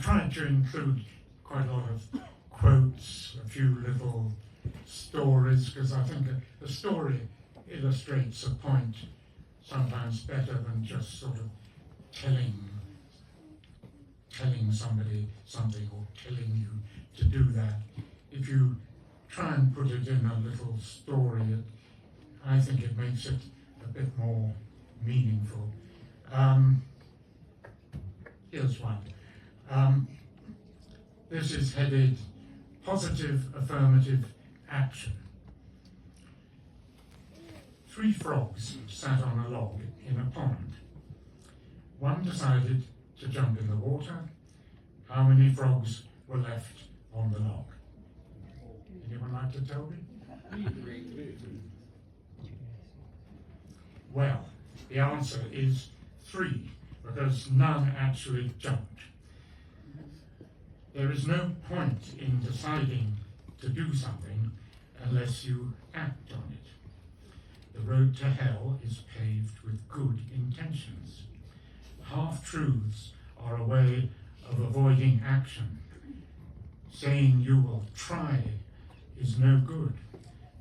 tried to include quite a lot of quotes, a few little stories, because I think a story illustrates a point sometimes better than just sort of telling somebody something or telling you to do that. If you try and put it in a little story, I think it makes it a bit more meaningful. Here's one. This is headed Positive Affirmative Action. 3 frogs sat on a log in a pond. One decided to jump in the water. How many frogs were left on the log? Anyone like to tell me? Well, the answer is 3, because none actually jumped. There is no point in deciding to do something unless you act on it. The road to hell is paved with good intentions. Half-truths are a way of avoiding action. Saying you will try is no good.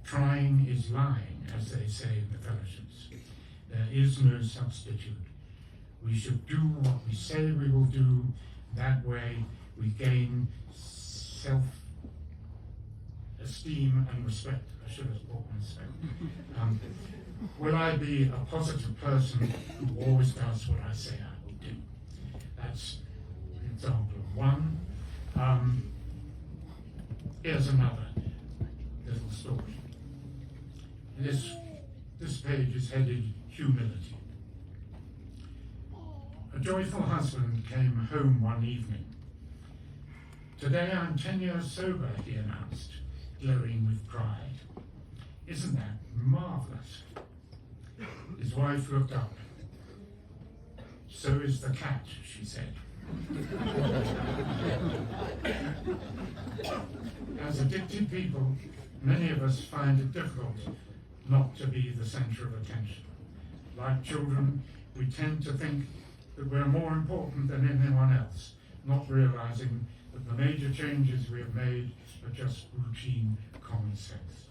Trying is lying, as they say in the fellowships. There is no substitute. We should do what we say we will do. That way we gain self-esteem and respect. I should have brought my respect. Will I be a positive person who always does what I say I will do? That's an example of one. Here's another little story. This page is headed Humility. A joyful husband came home one evening. Today I'm 10 years sober, he announced, glowing with pride. Isn't that marvellous? His wife looked up. So is the cat, she said. As addicted people, many of us find it difficult not to be the centre of attention. Like children, we tend to think that we're more important than anyone else, not realising that the major changes we have made are just routine common sense.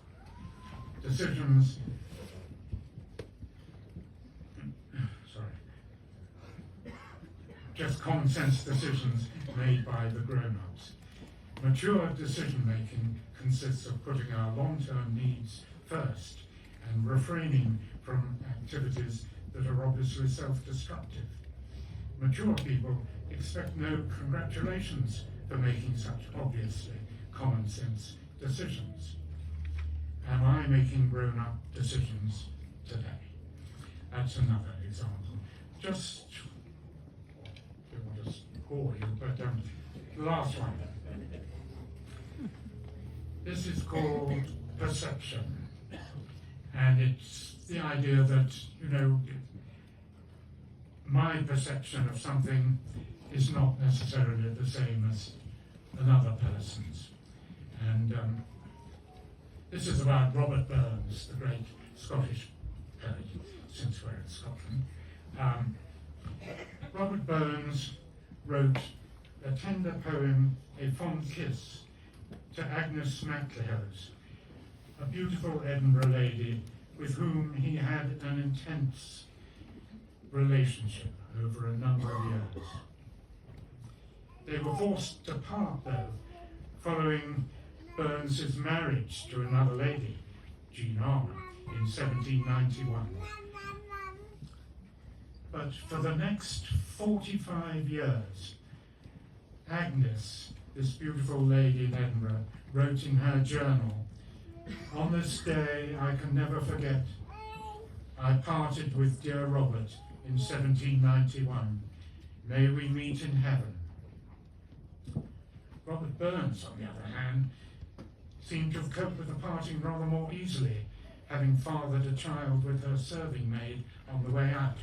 Just common sense decisions made by the grown-ups. Mature decision-making consists of putting our long-term needs first and refraining from activities that are obviously self-destructive. Mature people expect no congratulations for making such obviously common sense decisions. Am I making grown-up decisions today? That's another example. I don't want to bore you, but the last one. This is called perception. And it's the idea that, my perception of something is not necessarily the same as another person's. And this is about Robert Burns, the great Scottish poet, since we're in Scotland. Robert Burns wrote a tender poem, A Fond Kiss, to Agnes MacLehose, a beautiful Edinburgh lady with whom he had an intense relationship over a number of years. They were forced to part, though, following Burns's marriage to another lady, Jean Armour, in 1791. But for the next 45 years, Agnes, this beautiful lady in Edinburgh, wrote in her journal, "On this day I can never forget, I parted with dear Robert in 1791. May we meet in heaven." Robert Burns, on the other hand, seemed to have coped with the parting rather more easily, having fathered a child with her serving maid on the way out.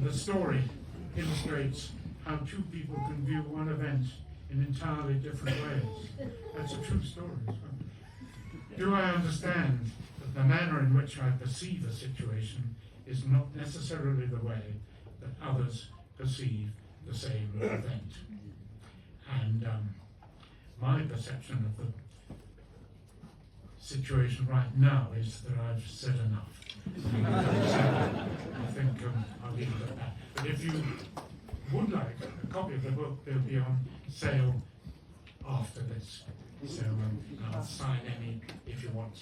The story illustrates how two people can view one event in entirely different ways. That's a true story as well. Do I understand that the manner in which I perceive a situation is not necessarily the way that others perceive the same event. And my perception of the situation right now is that I've said enough. I think I'll leave it at that. But if you would like a copy of the book, they'll be on sale after this. So I'll sign any if you want to.